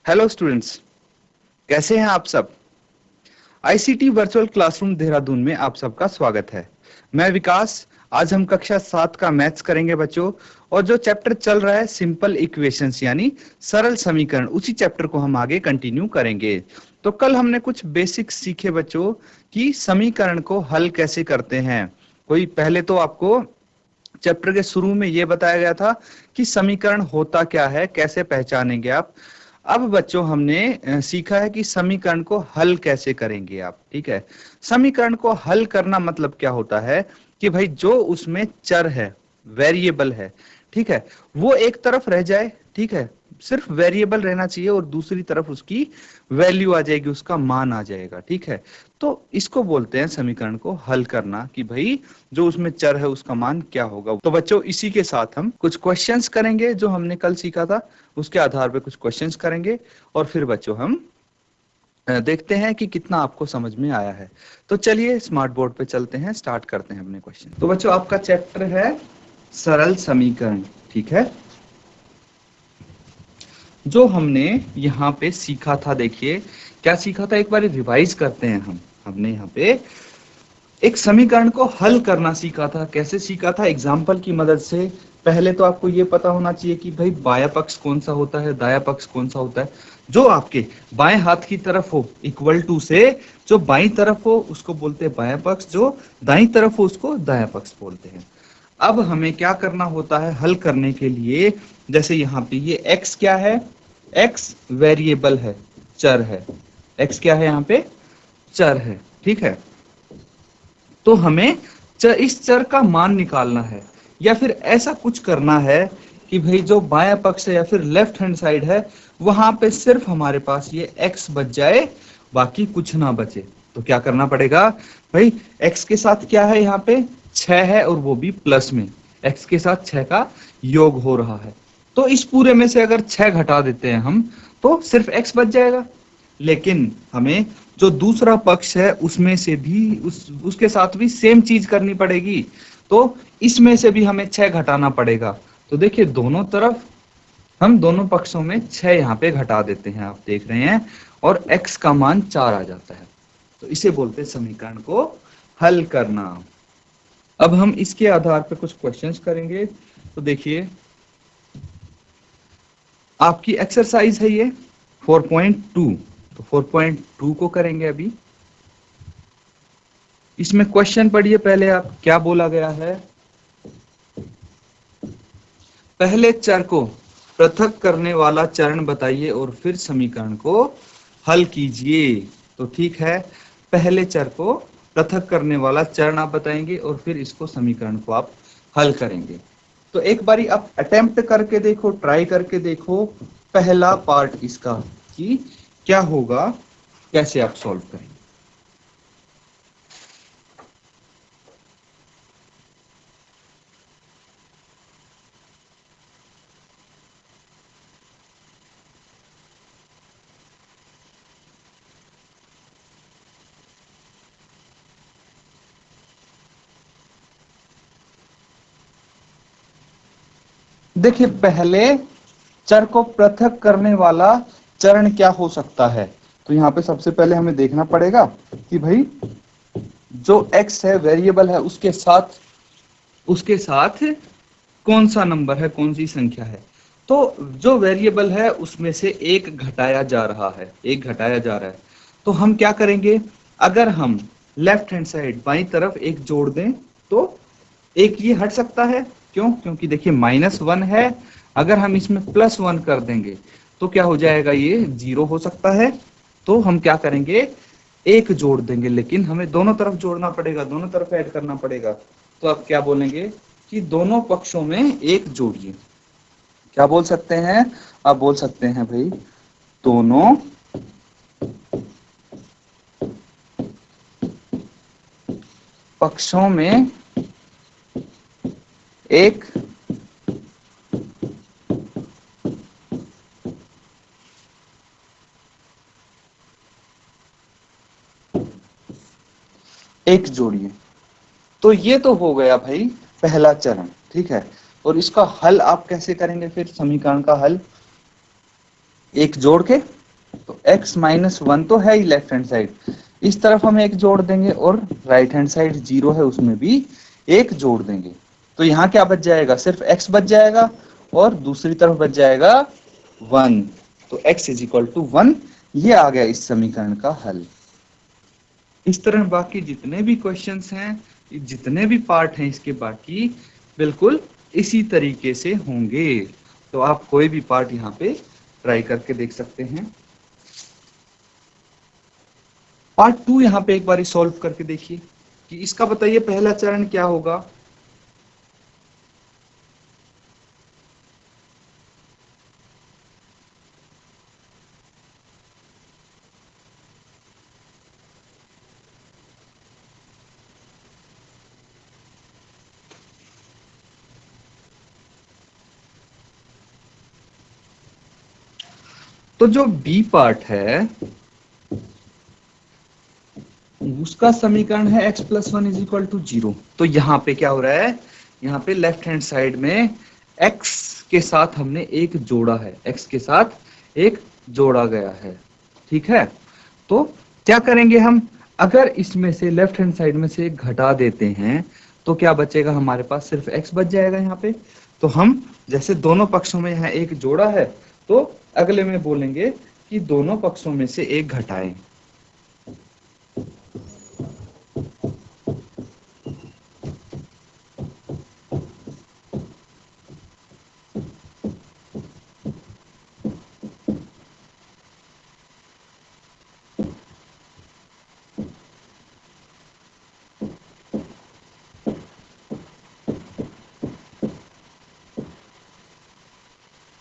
Hello students, कैसे हैं आप सब। आईसीटी वर्चुअल क्लासरूम देहरादून में आप सबका स्वागत है। मैं विकास। आज हम कक्षा 7 का मैथ्स करेंगे बच्चों। और जो चैप्टर चल रहा है सिंपल इक्वेशंस यानी सरल समीकरण, उसी चैप्टर को हम आगे कंटिन्यू करेंगे। तो कल हमने कुछ बेसिक्स सीखे बच्चों कि समीकरण को हल कैसे करते हैं। कोई पहले तो आपको चैप्टर के शुरू में यह बताया गया था कि समीकरण होता क्या है, कैसे पहचानेंगे आप। अब बच्चों हमने सीखा है कि समीकरण को हल कैसे करेंगे आप। ठीक है, समीकरण को हल करना मतलब क्या होता है कि भाई जो उसमें चर है, वेरिएबल है, ठीक है, वो एक तरफ रह जाए। ठीक है, सिर्फ वेरिएबल रहना चाहिए और दूसरी तरफ उसकी वैल्यू आ जाएगी, उसका मान आ जाएगा। ठीक है, तो इसको बोलते हैं समीकरण को हल करना कि भाई जो उसमें चर है उसका मान क्या होगा। तो बच्चों इसी के साथ हम कुछ क्वेश्चंस करेंगे जो हमने कल सीखा था, उसके आधार पे कुछ क्वेश्चंस करेंगे और फिर बच्चों हम देखते हैं कि कितना आपको समझ में आया है। तो चलिए स्मार्ट बोर्ड पे चलते हैं, स्टार्ट करते हैं अपने क्वेश्चन। तो बच्चों आपका चैप्टर है सरल समीकरण। ठीक है, जो हमने यहाँ पे सीखा था, देखिए क्या सीखा था, एक बार रिवाइज करते हैं हम। हमने यहाँ पे एक समीकरण को हल करना सीखा था। कैसे सीखा था? एग्जाम्पल की मदद से। पहले तो आपको ये पता होना चाहिए कि भाई बायां पक्ष कौन सा होता है, दायां पक्ष कौन सा होता है। जो आपके बाएं हाथ की तरफ हो इक्वल टू से जो बाईं तरफ हो उसको बोलते हैं बायां पक्ष, जो दाईं तरफ हो उसको दायां पक्ष बोलते हैं। अब हमें क्या करना होता है हल करने के लिए, जैसे यहाँ पे ये x क्या है, x वेरिएबल है, चर है। x क्या है यहाँ पे? चर है। ठीक है, तो हमें इस चर का मान निकालना है या फिर ऐसा कुछ करना है कि भाई जो बायां पक्ष है या फिर लेफ्ट हैंड साइड है वहां पे सिर्फ हमारे पास ये x बच जाए, बाकी कुछ ना बचे। तो क्या करना पड़ेगा भाई? x के साथ क्या है यहाँ पे? 6 है और वो भी प्लस में। x के साथ 6 का योग हो रहा है। तो इस पूरे में से अगर 6 घटा देते हैं हम तो सिर्फ x बच जाएगा। लेकिन हमें जो दूसरा पक्ष है उसमें से भी उसके साथ भी सेम चीज करनी पड़ेगी। तो इसमें से भी हमें 6 घटाना पड़ेगा। तो देखिए दोनों तरफ हम दोनों पक्षों में 6 यहाँ पे घटा देते हैं, आप देख रहे हैं, और x का मान 4 आ जाता है। तो इसे बोलते हैं समीकरण को हल करना। अब हम इसके आधार पर कुछ क्वेश्चंस करेंगे। तो देखिए आपकी एक्सरसाइज है ये 4.2। तो 4.2 को करेंगे अभी। इसमें क्वेश्चन पढ़िए पहले आप, क्या बोला गया है। पहले चर को पृथक करने वाला चरण बताइए और फिर समीकरण को हल कीजिए। तो ठीक है, पहले चर को पृथक करने वाला चरण आप बताएंगे और फिर इसको समीकरण को आप हल करेंगे। तो एक बारी आप अटेम्प्ट करके देखो, ट्राई करके देखो पहला पार्ट इसका कि क्या होगा, कैसे आप सॉल्व करेंगे। देखिए पहले चर को पृथक करने वाला चरण क्या हो सकता है। तो यहाँ पे सबसे पहले हमें देखना पड़ेगा कि भाई जो x है वेरिएबल है उसके साथ कौन सा नंबर है, कौन सी संख्या है। तो जो वेरिएबल है उसमें से एक घटाया जा रहा है, एक घटाया जा रहा है। तो हम क्या करेंगे, अगर हम लेफ्ट हैंड साइड बाईं तरफ एक जोड़ दें तो एक ये हट सकता है। क्यों? क्योंकि देखिए -1 है, अगर हम इसमें +1 कर देंगे तो क्या हो जाएगा, ये 0 हो सकता है। तो हम क्या करेंगे, एक जोड़ देंगे, लेकिन हमें दोनों तरफ जोड़ना पड़ेगा, दोनों तरफ ऐड करना पड़ेगा। तो आप क्या बोलेंगे कि दोनों पक्षों में एक जोड़िए। क्या बोल सकते हैं? आप बोल सकते हैं भाई दोनों पक्षों में एक एक जोड़िए। तो ये तो हो गया भाई पहला चरण। ठीक है, और इसका हल आप कैसे करेंगे फिर, समीकरण का हल। एक जोड़ के, तो x माइनस वन तो है ही लेफ्ट हैंड साइड, इस तरफ हम एक जोड़ देंगे और राइट हैंड साइड जीरो है उसमें भी एक जोड़ देंगे, तो यहाँ क्या बच जाएगा, सिर्फ x बच जाएगा और दूसरी तरफ बच जाएगा 1, तो x इज इक्वल टू 1। ये आ गया इस समीकरण का हल। इस तरह बाकी जितने भी क्वेश्चंस हैं, जितने भी पार्ट हैं इसके, बाकी बिल्कुल इसी तरीके से होंगे, तो आप कोई भी पार्ट यहाँ पे ट्राई करके देख सकते हैं। पार्ट 2 यहाँ पे एक बार सॉल्व करके देखिए कि इसका बताइए पहला चरण क्या होगा। तो जो बी पार्ट है उसका समीकरण है x plus one is equal to zero. तो यहाँ पे क्या हो रहा है, यहाँ पे लेफ्ट हैंड साइड में x के साथ हमने एक जोड़ा है, x के साथ एक जोड़ा गया है, ठीक है। तो क्या करेंगे हम, अगर इसमें से लेफ्ट हैंड साइड में से एक घटा देते हैं तो क्या बचेगा, हमारे पास सिर्फ x बच जाएगा यहाँ पे। तो हम जैसे दोनों पक्षों में यहाँ एक जोड़ा है, तो अगले में बोलेंगे कि दोनों पक्षों में से एक घटाएं।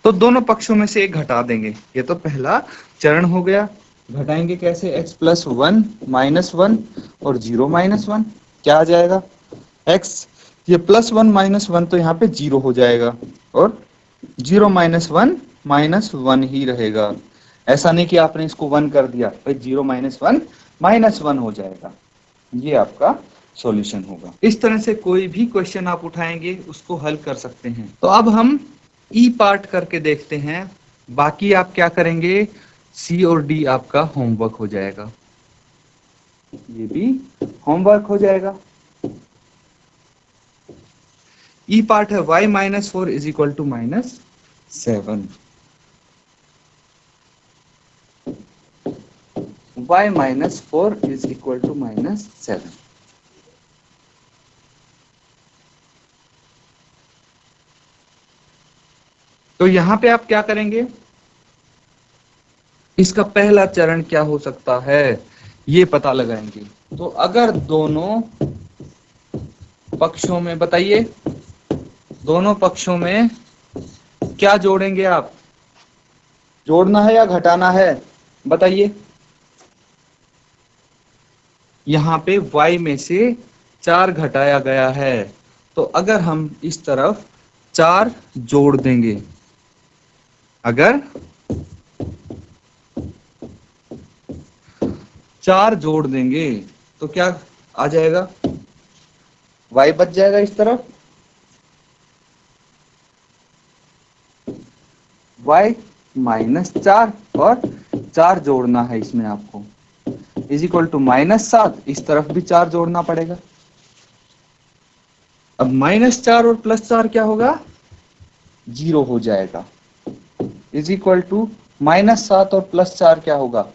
तो दोनों पक्षों में से एक घटा देंगे, ये तो पहला चरण हो गया। घटाएंगे कैसे, x plus one minus one और जीरो माइनस वन, क्या आ जाएगा x, ये प्लस वन माइनस वन तो यहाँ पे जीरो हो जाएगा और जीरो माइनस वन ही रहेगा। ऐसा नहीं कि आपने इसको वन कर दिया, भाई जीरो माइनस वन हो जाएगा। ये आपका सॉल्यूशन होगा। इस तरह से कोई भी क्वेश्चन आप उठाएंगे उसको हल कर सकते हैं। तो अब हम ई पार्ट करके देखते हैं, बाकी आप क्या करेंगे, सी और डी आपका होमवर्क हो जाएगा, ये भी होमवर्क हो जाएगा। ई पार्ट है y minus four is equal to minus seven, y minus four is equal to minus seven. तो यहां पे आप क्या करेंगे, इसका पहला चरण क्या हो सकता है ये पता लगाएंगे। तो अगर दोनों पक्षों में, बताइए दोनों पक्षों में क्या जोड़ेंगे आप, जोड़ना है या घटाना है, बताइए। यहाँ पे y में से 4 घटाया गया है, तो अगर हम इस तरफ 4 जोड़ देंगे, अगर 4 जोड़ देंगे तो क्या आ जाएगा, y बच जाएगा इस तरफ, y माइनस 4 और 4 जोड़ना है इसमें आपको, इज इक्वल टू माइनस 7, इस तरफ भी 4 जोड़ना पड़ेगा। अब माइनस 4 और प्लस 4 क्या होगा, जीरो हो जाएगा, इज इक्वल टू माइनस 7 और प्लस 4 क्या होगा,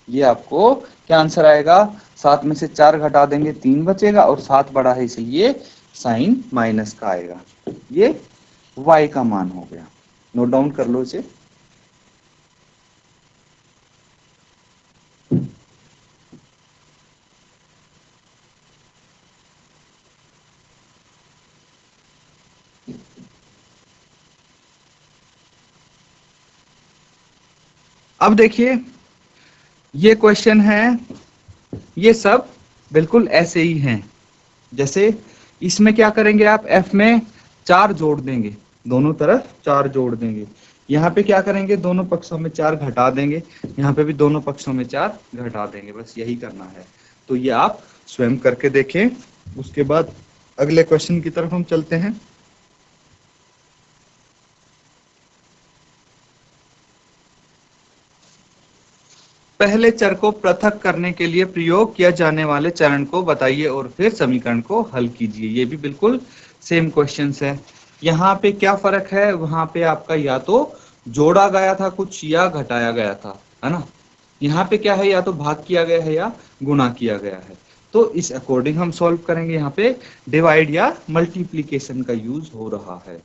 ये आपको क्या आंसर आएगा, 7 में से 4 घटा देंगे 3 बचेगा और 7 बड़ा है इसलिए साइन माइनस का आएगा, ये y का मान हो गया। नोट डाउन कर लो इसे। अब देखिए ये क्वेश्चन है, ये सब बिल्कुल ऐसे ही हैं, जैसे इसमें क्या करेंगे आप, f में 4 जोड़ देंगे, दोनों तरफ 4 जोड़ देंगे, यहाँ पे क्या करेंगे, दोनों पक्षों में 4 घटा देंगे, यहाँ पे भी दोनों पक्षों में 4 घटा देंगे, बस यही करना है। तो ये आप स्वयं करके देखें, उसके बाद अगले क्वेश्चन की तरफ हम चलते हैं। पहले चर को पृथक करने के लिए प्रयोग किया जाने वाले चरण को बताइए और फिर समीकरण को हल कीजिए। ये भी बिल्कुल सेम क्वेश्चंस है। यहाँ पे क्या फर्क है, वहां पे आपका या तो जोड़ा गया था कुछ या घटाया गया था, है ना। यहाँ पे क्या है, या तो भाग किया गया है या गुणा किया गया है। तो इस अकॉर्डिंग हम सॉल्व करेंगे। यहाँ पे डिवाइड या मल्टीप्लीकेशन का यूज हो रहा है।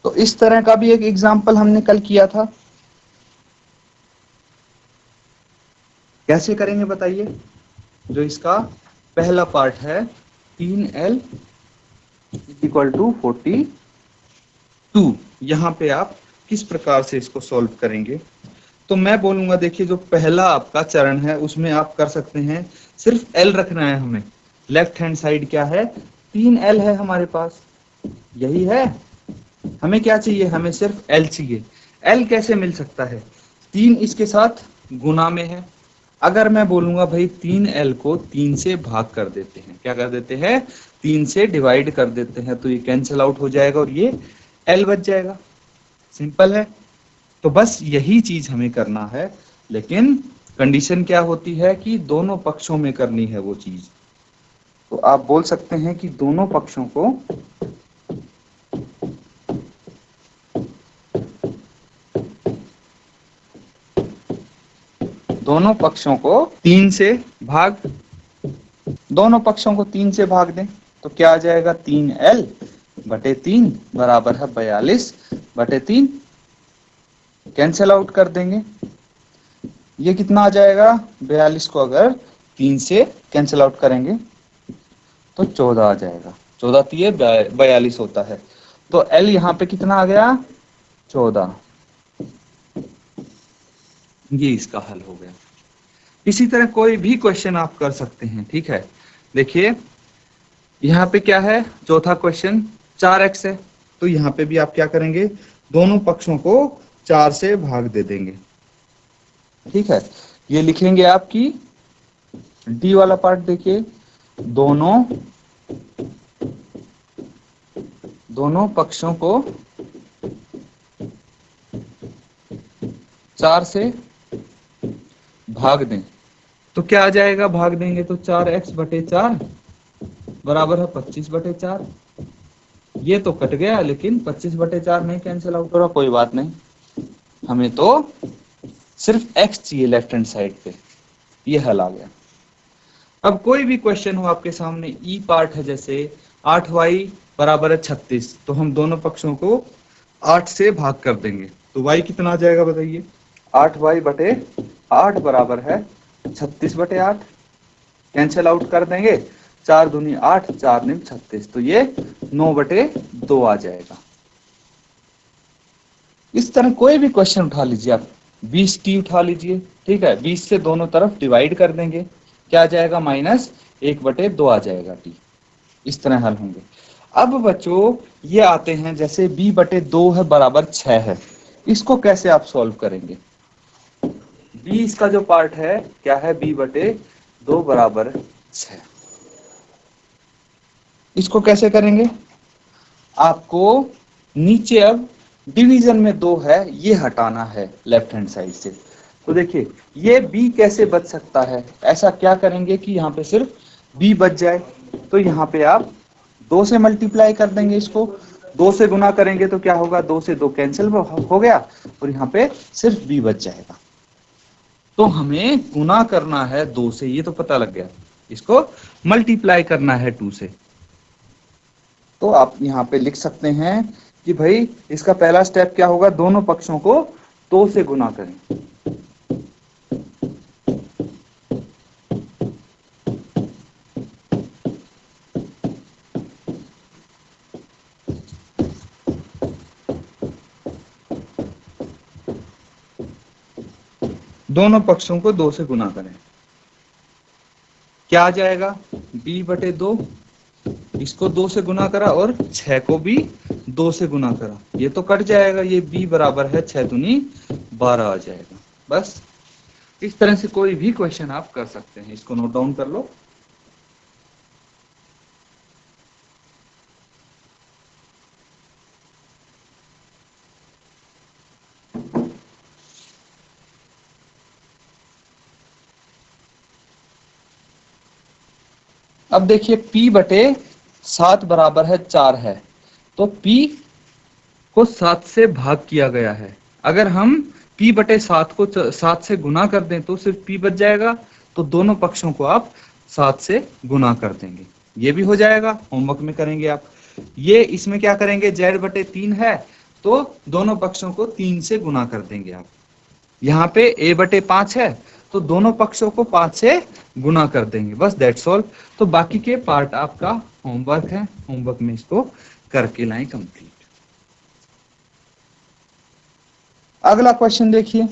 तो इस तरह का भी एक एग्जाम्पल हमने कल किया था। कैसे करेंगे बताइए। जो इसका पहला पार्ट है 3L इक्वल टू 42, यहाँ पे आप किस प्रकार से इसको सॉल्व करेंगे। तो मैं बोलूंगा, देखिए जो पहला आपका चरण है उसमें आप कर सकते हैं, सिर्फ L रखना है हमें। लेफ्ट हैंड साइड क्या है, 3L है हमारे पास, यही है। हमें क्या चाहिए, हमें सिर्फ L चाहिए। L कैसे मिल सकता है, 3 इसके साथ गुना में है। अगर मैं बोलूंगा भाई 3L को 3 से भाग कर देते हैं, क्या कर देते हैं, 3 से डिवाइड कर देते हैं, तो ये कैंसिल आउट हो जाएगा और ये L बच जाएगा। सिंपल है। तो बस यही चीज हमें करना है, लेकिन कंडीशन क्या होती है कि दोनों पक्षों में करनी है वो चीज। तो आप बोल सकते हैं कि दोनों पक्षों को 3 से भाग दोनों पक्षों को 3 से भाग दें तो क्या आ जाएगा, 3L बटे 3 बराबर है 42 बटे 3। कैंसिल आउट कर देंगे, ये कितना आ जाएगा, 42 को अगर 3 से कैंसिल आउट करेंगे तो 14 आ जाएगा। 14 तीय 42 होता है। तो L यहाँ पे कितना आ गया, 14। ये इसका हल हो गया। इसी तरह कोई भी क्वेश्चन आप कर सकते हैं, ठीक है। देखिए यहाँ पे क्या है, चौथा क्वेश्चन 4x है, तो यहाँ पे भी आप क्या करेंगे, दोनों पक्षों को 4 से भाग दे देंगे, ठीक है। ये लिखेंगे आपकी डी वाला पार्ट। देखिए दोनों पक्षों को 4 से भाग दें तो क्या आ जाएगा, भाग देंगे तो 4x बटे 4 बराबर है 25 बटे 4। ये तो कट गया, लेकिन 25 बटे 4 नहीं कैंसिल आउट हो रहा, कोई बात नहीं, हमें तो सिर्फ x चाहिए लेफ्ट हैंड साइड पे। ये हल आ गया। अब कोई भी क्वेश्चन हो आपके सामने, ई पार्ट है, जैसे 8y बराबर है 36, तो हम दोनों पक्षों को 8 से भाग कर देंगे तो y कितना आ जाएगा बताइए, 8y बटे 8 बराबर है 36 बटे 8। कैंसिल आउट कर देंगे, 4 दूनी 8, 4 निम 36, तो ये 9 बटे 2 आ जाएगा। इस तरह कोई भी क्वेश्चन उठा लीजिए आप, 20t उठा लीजिए, ठीक है, 20 से दोनों तरफ डिवाइड कर देंगे, क्या आ जाएगा, -1 बटे 2 आ जाएगा t। इस तरह हल होंगे। अब बच्चों ये आते हैं, जैसे b बटे 2 है बराबर 6 है, इसको कैसे आप सॉल्व करेंगे। b इसका जो पार्ट है क्या है, b बटे 2 बराबर 6, इसको कैसे करेंगे। आपको नीचे अब डिवीजन में 2 है, ये हटाना है लेफ्ट हैंड साइड से। तो देखिए ये b कैसे बच सकता है, ऐसा क्या करेंगे कि यहाँ पे सिर्फ b बच जाए। तो यहाँ पे आप 2 से मल्टीप्लाई कर देंगे, इसको 2 से गुना करेंगे तो क्या होगा, 2 से 2 कैंसिल हो गया और यहाँ पे सिर्फ b बच जाएगा। तो हमें गुना करना है 2 से, ये तो पता लग गया, इसको मल्टीप्लाई करना है 2 से। तो आप यहाँ पे लिख सकते हैं कि भाई इसका पहला स्टेप क्या होगा, दोनों पक्षों को 2 से गुना करें। दोनों पक्षों को 2 से गुना करें, क्या आ जाएगा, b बटे 2, इसको 2 से गुना करा और 6 को भी 2 से गुना करा, ये तो कट जाएगा, ये b बराबर है 6 दूनी 12 आ जाएगा। बस इस तरह से कोई भी क्वेश्चन आप कर सकते हैं, इसको नोट डाउन कर लो। अब देखिए p बटे 7 बराबर है 4 है, तो p को 7 से भाग किया गया है। अगर हम p बटे 7 को 7 से गुना कर दें तो सिर्फ p बच जाएगा, तो दोनों पक्षों को आप 7 से गुना कर देंगे, ये भी हो जाएगा, होमवर्क में करेंगे आप। ये इसमें क्या करेंगे, z बटे 3 है तो दोनों पक्षों को 3 से गुना कर देंगे आप। यहाँ पे a बटे 5 है तो दोनों पक्षों को 5 से गुना कर देंगे, बस दैट्स ऑल। तो बाकी के पार्ट आपका होमवर्क है, होमवर्क में इसको करके लाएं कंप्लीट। अगला क्वेश्चन देखिए,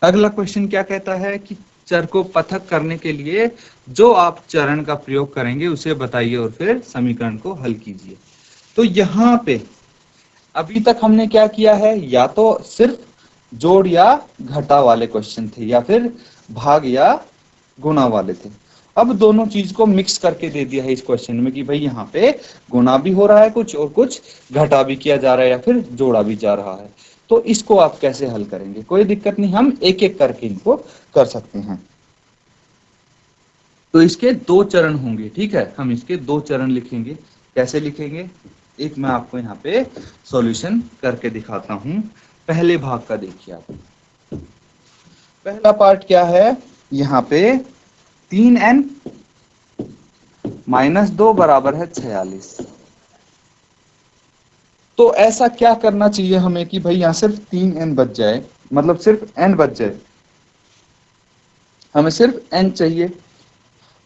अगला क्वेश्चन क्या कहता है कि चर को पृथक करने के लिए जो आप चरण का प्रयोग करेंगे उसे बताइए और फिर समीकरण को हल कीजिए। तो यहाँ पे अभी तक हमने क्या किया है, या तो सिर्फ जोड़ या घटा वाले क्वेश्चन थे या फिर भाग या गुणा वाले थे। अब दोनों चीज को मिक्स करके दे दिया है इस क्वेश्चन में कि भाई यहाँ पे गुणा भी हो रहा है कुछ और कुछ घटा भी किया जा रहा है या फिर जोड़ा भी जा रहा है। तो इसको आप कैसे हल करेंगे, कोई दिक्कत नहीं, हम एक एक करके इनको कर सकते हैं। तो इसके 2 चरण होंगे, ठीक है, हम इसके 2 चरण लिखेंगे। कैसे लिखेंगे, एक मैं आपको यहाँ पे सॉल्यूशन करके दिखाता हूं। पहले भाग का देखिए आप, पहला पार्ट क्या है, यहाँ पे 3n माइनस 2 बराबर है 46। तो ऐसा क्या करना चाहिए हमें कि भाई यहाँ सिर्फ 3n बच जाए, मतलब सिर्फ n बच जाए, हमें सिर्फ n चाहिए।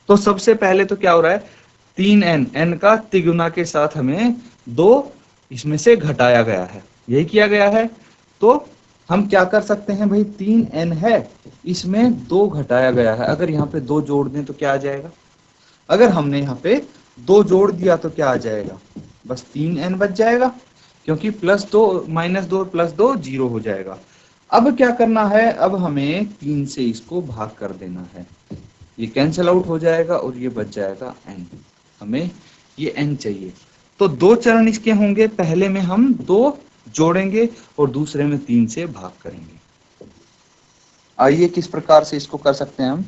तो सबसे पहले तो क्या हो रहा है, 3n, n का तिगुना के साथ हमें 2 इसमें से घटाया गया है, यही किया गया है। तो हम क्या कर सकते हैं भाई, 3n है इसमें 2 घटाया गया है, अगर यहाँ पे 2 जोड़ दें तो क्या आ जाएगा, अगर हमने यहाँ पे 2 जोड़ दिया तो क्या आ जाएगा, बस 3n बच जाएगा, क्योंकि +2 -2 +2 0 हो जाएगा। अब क्या करना है, अब हमें 3 से इसको भाग कर देना है, ये कैंसिल आउट हो जाएगा और ये बच जाएगा n, हमें ये n चाहिए। तो 2 चरण इसके होंगे, पहले में हम 2 जोड़ेंगे और दूसरे में 3 से भाग करेंगे। आइए किस प्रकार से इसको कर सकते हैं हम,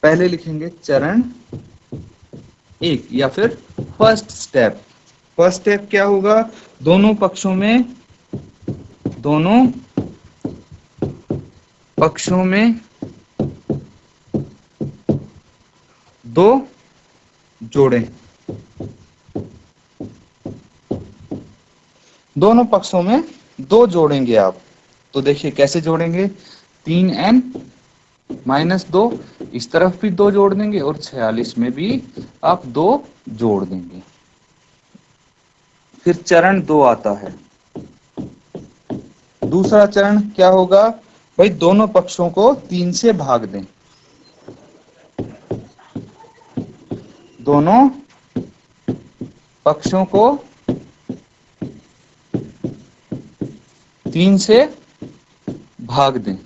पहले लिखेंगे चरण 1 या फिर फर्स्ट स्टेप। फर्स्ट स्टेप क्या होगा, दोनों पक्षों में 2 जोड़ें, दोनों पक्षों में 2 जोड़ेंगे आप। तो देखिए कैसे जोड़ेंगे, 3n माइनस 2 इस तरफ भी 2 जोड़ देंगे और 46 में भी आप 2 जोड़ देंगे। फिर चरण 2 आता है, दूसरा चरण क्या होगा भाई, दोनों पक्षों को 3 से भाग दें, दोनों पक्षों को 3 से भाग दें।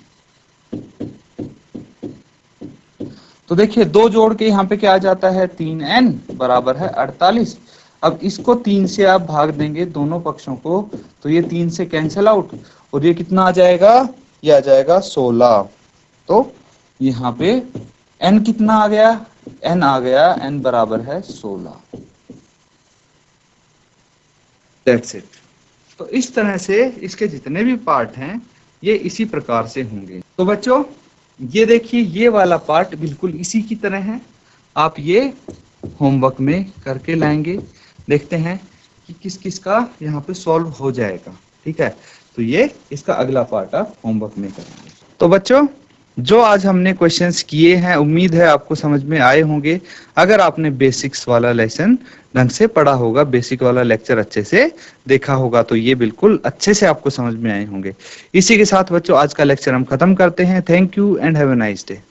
तो देखिए 2 जोड़ के यहाँ पे क्या आ जाता है, 3n बराबर है 48। अब इसको 3 से आप भाग देंगे दोनों पक्षों को, तो ये 3 से कैंसिल आउट और ये कितना आ जाएगा, ये आ जाएगा 16। तो यहाँ पे n कितना आ गया, n आ गया, n बराबर है 16। That's it. तो इस तरह से इसके जितने भी पार्ट हैं ये इसी प्रकार से होंगे। तो बच्चों ये देखिए, ये वाला पार्ट बिल्कुल इसी की तरह है, आप ये होमवर्क में करके लाएंगे, देखते हैं कि किस किस का यहाँ पे सॉल्व हो जाएगा, ठीक है। तो ये इसका अगला पार्ट आप होमवर्क में करेंगे। तो बच्चों जो आज हमने क्वेश्चंस किए हैं, उम्मीद है आपको समझ में आए होंगे। अगर आपने बेसिक्स वाला लेसन ढंग से पढ़ा होगा, बेसिक वाला लेक्चर अच्छे से देखा होगा, तो ये बिल्कुल अच्छे से आपको समझ में आए होंगे। इसी के साथ बच्चों आज का लेक्चर हम खत्म करते हैं। Thank you and have a nice day.